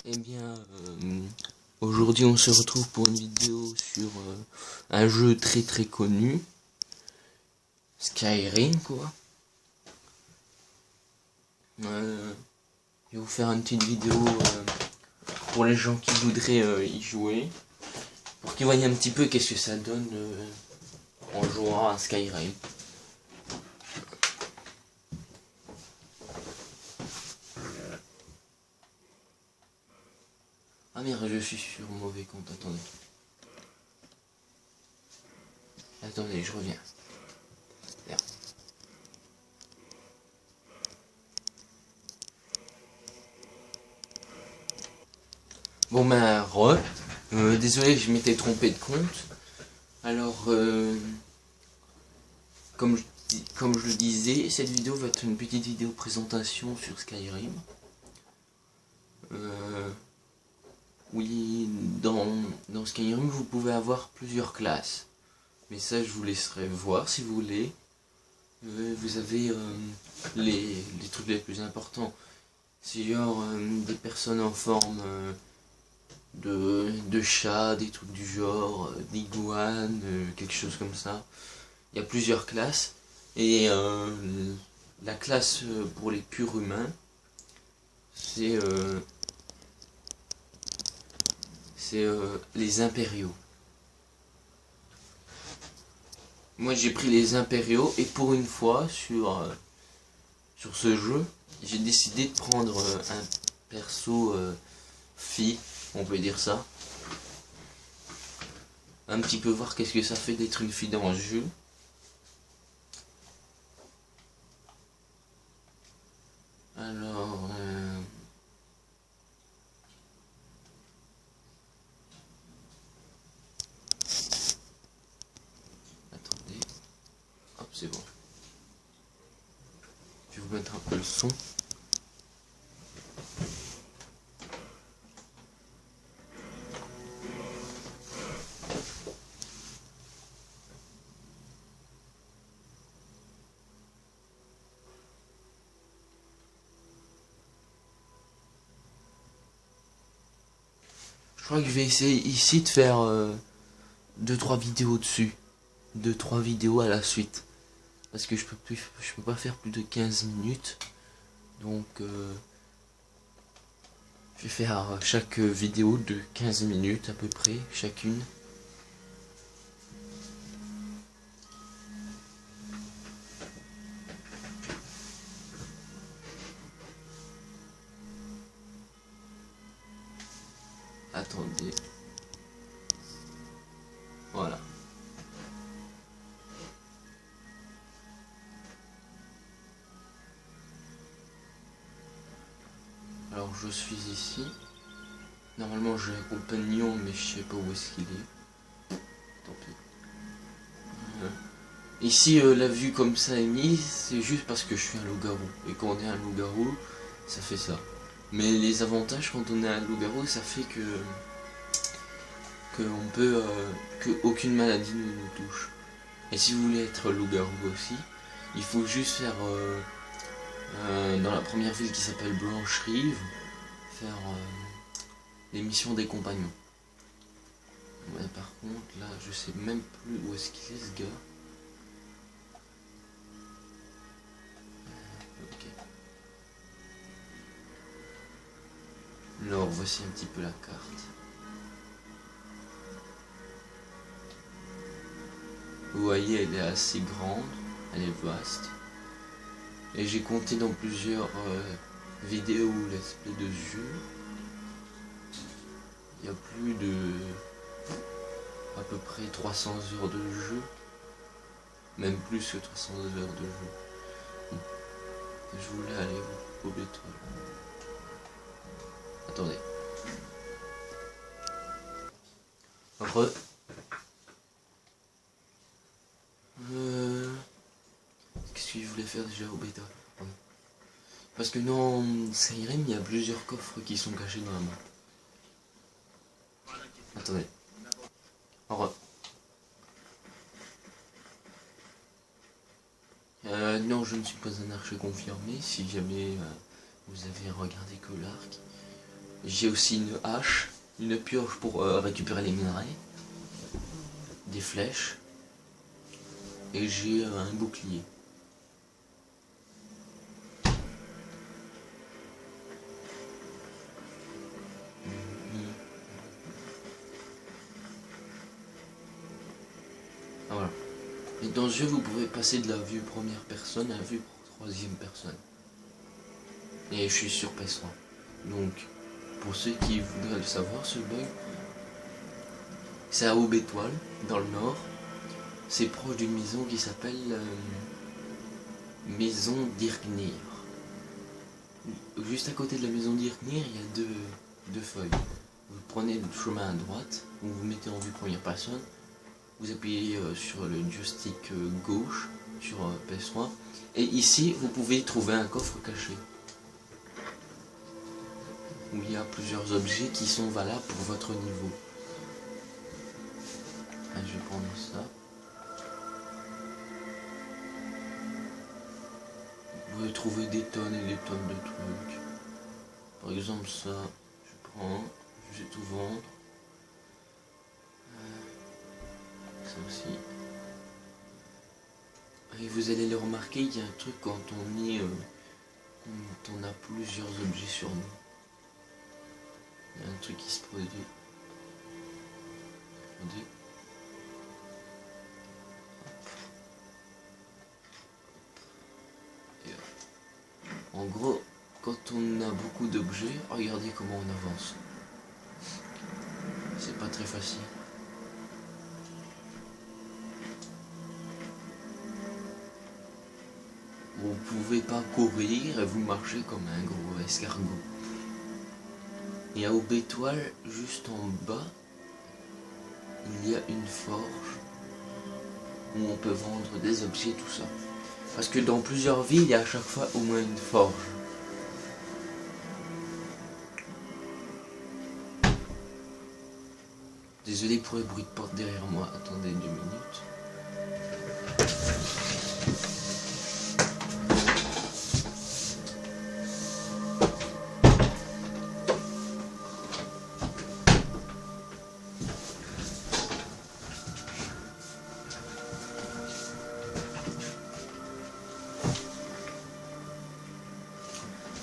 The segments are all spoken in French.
Eh bien, aujourd'hui on se retrouve pour une vidéo sur un jeu très très connu, Skyrim quoi. Je vais vous faire une petite vidéo pour les gens qui voudraient y jouer, pour qu'ils voient un petit peu qu'est-ce que ça donne en jouant à Skyrim. Ah merde, je suis sur mauvais compte, attendez. Attendez, je reviens. Merde. Bon ben, désolé, je m'étais trompé de compte. Alors, comme je le disais, cette vidéo va être une petite vidéo présentation sur Skyrim. Oui, dans Skyrim, vous pouvez avoir plusieurs classes. Mais ça, je vous laisserai voir si vous voulez. Vous avez les trucs les plus importants. C'est genre des personnes en forme de chat, des trucs du genre, d'iguane, quelque chose comme ça. Il y a plusieurs classes. Et la classe pour les purs humains, c'est les impériaux. Moi j'ai pris les impériaux et pour une fois sur ce jeu, j'ai décidé de prendre un perso fille, on peut dire ça. Un petit peu voir qu'est-ce que ça fait d'être une fille dans le jeu. Alors... attendez. Hop, c'est bon. Je vais vous mettre un peu le son. Je crois que je vais essayer ici de faire 2-3 vidéos dessus. 2-3 vidéos à la suite. Parce que je peux pas faire plus de 15 minutes. Donc je vais faire chaque vidéo de 15 minutes à peu près, chacune. Attendez. Voilà. Alors je suis ici. Normalement j'ai un compagnon mais je sais pas où est-ce qu'il est. Tant pis. Ici la vue comme ça est mise, c'est juste parce que je suis un loup-garou. Et quand on est un loup-garou, ça fait ça. Mais les avantages quand on est un loup-garou, ça fait que on peut que aucune maladie ne nous touche. Et si vous voulez être loup-garou aussi, il faut juste faire dans la première ville qui s'appelle Blanche-Rive, faire les missions des compagnons. Ouais, par contre là je sais même plus où est-ce qu'il est ce gars. Ok. Alors voici un petit peu la carte. Vous voyez, elle est assez grande, elle est vaste. Et j'ai compté dans plusieurs vidéos let's play de ce jeu. Il y a plus de à peu près 300 heures de jeu. Même plus que 300 heures de jeu. Je voulais aller au béton. Attendez. Qu'est-ce que je voulais faire déjà au bêta? Parce que dans Skyrim, il y a plusieurs coffres qui sont cachés dans la map. Attendez. Non, je ne suis pas un archer confirmé, si jamais vous avez regardé que l'arc. J'ai aussi une hache, une pioche pour récupérer les minerais, des flèches, et j'ai un bouclier. Ah, voilà. Et dans ce jeu, vous pouvez passer de la vue première personne à la vue troisième personne. Et je suis sur PS3. Donc, pour ceux qui voudraient le savoir, ce bug, c'est à Aube-Étoile, dans le nord. C'est proche d'une maison qui s'appelle Maison d'Irknir. Juste à côté de la maison d'Irknir, il y a deux feuilles. Vous prenez le chemin à droite, vous vous mettez en vue première personne, vous appuyez sur le joystick gauche sur PS3, et ici vous pouvez trouver un coffre caché où il y a plusieurs objets qui sont valables pour votre niveau. Ah, je vais prendre ça. Vous pouvez trouver des tonnes et des tonnes de trucs. Par exemple ça, je prends, je vais tout vendre. Ça aussi. Et vous allez le remarquer, il y a un truc quand on a plusieurs objets sur nous. Il y a un truc qui se produit. En gros, quand on a beaucoup d'objets, regardez comment on avance. C'est pas très facile. Vous pouvez pas courir et vous marchez comme un gros escargot. Et à Aube-Étoile, juste en bas, il y a une forge où on peut vendre des objets, tout ça. Parce que dans plusieurs villes, il y a à chaque fois au moins une forge. Désolé pour le bruit de porte derrière moi, attendez 2 minutes.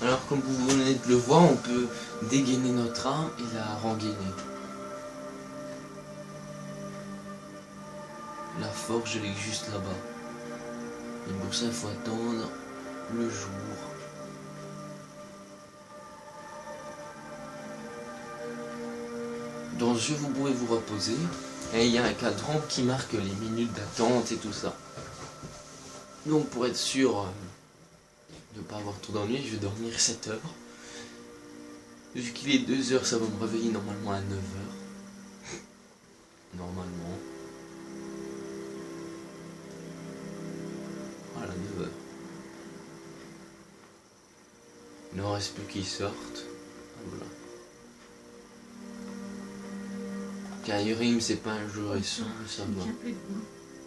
Alors comme vous venez de le voir, on peut dégainer notre arme et la rengainer. La forge elle est juste là-bas. Et pour ça il faut attendre le jour. Dans ce jeu vous pouvez vous reposer. Et il y a un cadran qui marque les minutes d'attente et tout ça. Donc pour être sûr de ne pas avoir trop d'ennui, je vais dormir 7 heures. Vu qu'il est 2 heures, ça va me réveiller normalement à 9 heures. Normalement. Voilà, 9 heures. Il ne reste plus qu'ils sortent. Voilà. Skyrim, c'est pas un jeu récent, mais ça va. Plus de vous.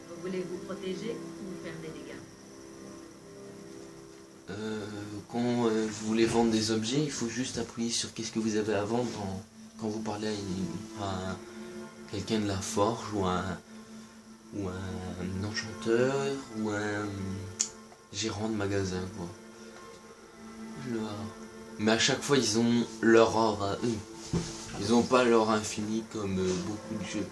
Vous voulez vous protéger ou faire des dégâts? Quand vous voulez vendre des objets, il faut juste appuyer sur qu'est-ce que vous avez à vendre quand vous parlez à quelqu'un de la forge ou un enchanteur ou un gérant de magasin, quoi. Alors, mais à chaque fois ils ont leur or à eux. Ils n'ont pas l'or infini comme beaucoup de jeux.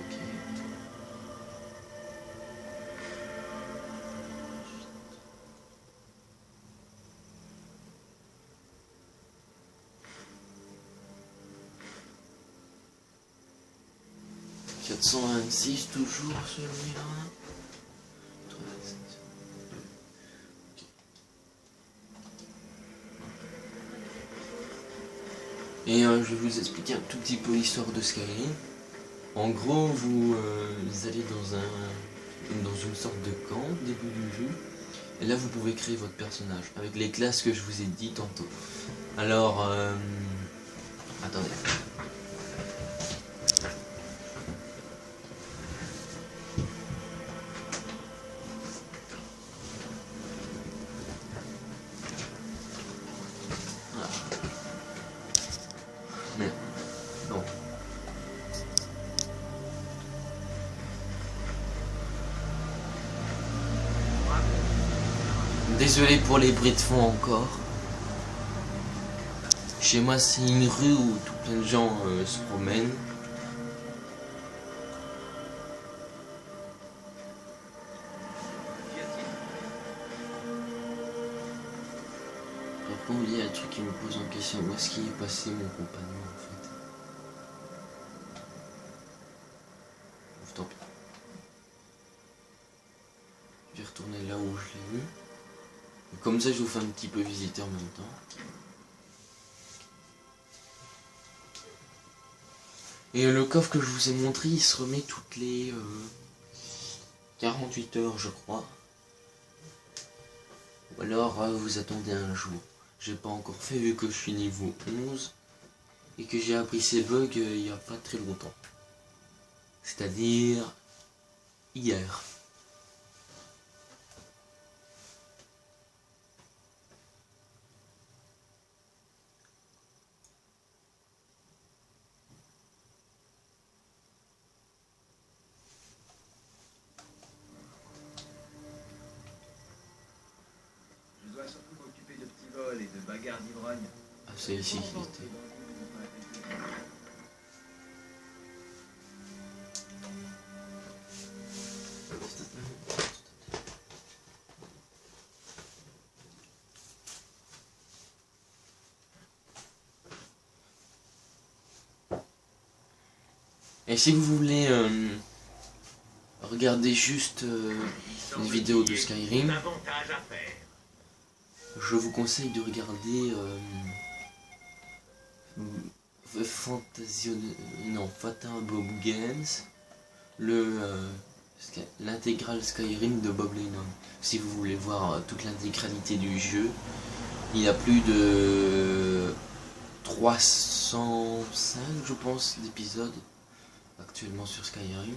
Ok. 426 toujours celui-là. Et je vais vous expliquer un tout petit peu l'histoire de Skyrim. En gros, vous allez dans une sorte de camp au début du jeu. Et là, vous pouvez créer votre personnage avec les classes que je vous ai dit tantôt. Alors, attendez. Désolé pour les bruits de fond encore. Chez moi c'est une rue où tout plein de gens se promènent. Par contre il y a un truc qui me pose en question. Où est-ce qu'il est passé mon compagnon en fait? Tant pis. Je vais retourner là où je l'ai eu. Comme ça je vous fais un petit peu visiter en même temps. Et le coffre que je vous ai montré, il se remet toutes les 48 heures je crois. Ou alors vous attendez un jour. J'ai pas encore fait vu que je suis niveau 11 et que j'ai appris ces bugs il y a pas très longtemps. C'est-à-dire hier. Je dois surtout m'occuper de petits vols et de bagarres d'ivrogne. Ah, c'est ici qu'il était. Et si vous voulez regarder juste une vidéo de Skyrim, je vous conseille de regarder Fatin Bob Games, l'intégrale Skyrim de Bob Lennon. Si vous voulez voir toute l'intégralité du jeu, il y a plus de 305 je pense d'épisodes actuellement sur Skyrim.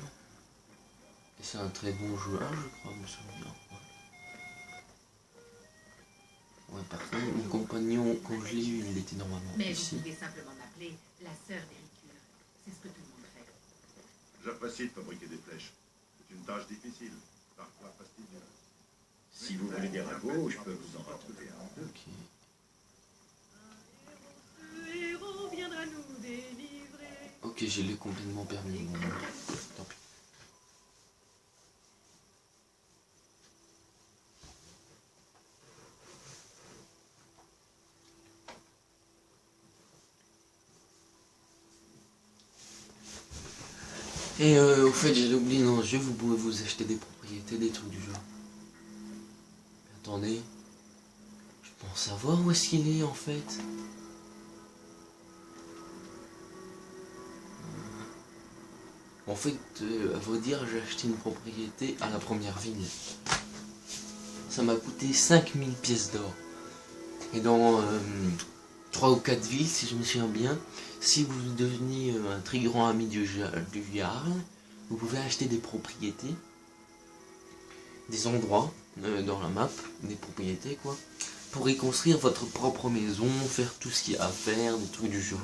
Et c'est un très bon joueur, je crois, me souvenir. Ouais, par contre, mon compagnon, quand je l'ai eu, il était normalement Mais ici. vous pouvez simplement m'appeler la sœur d'Héricule. C'est ce que tout le monde fait. J'apprécie de fabriquer des flèches. C'est une tâche difficile, parfois fastidieuse. Si vous voulez des ragots, je peux vous en retrouver un. Ok. Ok, je l'ai complètement permis. Bon, tant pis. Et au fait, j'ai oublié dans le jeu, vous pouvez vous acheter des propriétés, des trucs du genre. Attendez. Je pense savoir où est-ce qu'il est en fait. En fait, à vrai dire, j'ai acheté une propriété à la première ville. Ça m'a coûté 5000 pièces d'or. Et dans 3 ou 4 villes, si je me souviens bien, si vous devenez un très grand ami du Jarl, vous pouvez acheter des propriétés, des endroits dans la map, des propriétés quoi, pour y construire votre propre maison, faire tout ce qu'il y a à faire, des trucs du genre.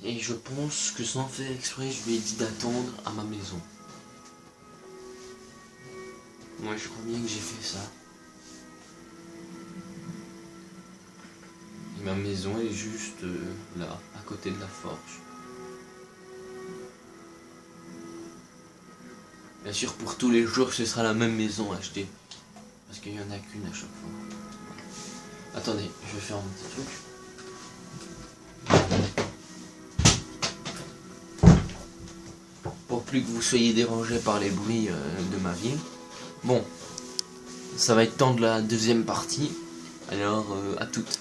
Et je pense que sans faire exprès, je lui ai dit d'attendre à ma maison. Moi, je crois bien que j'ai fait ça. Et ma maison est juste là, à côté de la forge. Bien sûr, pour tous les jours, ce sera la même maison achetée. Parce qu'il n'y en a qu'une à chaque fois. Attendez, je vais faire un petit truc. Pour plus que vous soyez dérangés par les bruits de ma ville. Bon, ça va être temps de la deuxième partie. Alors, à toutes.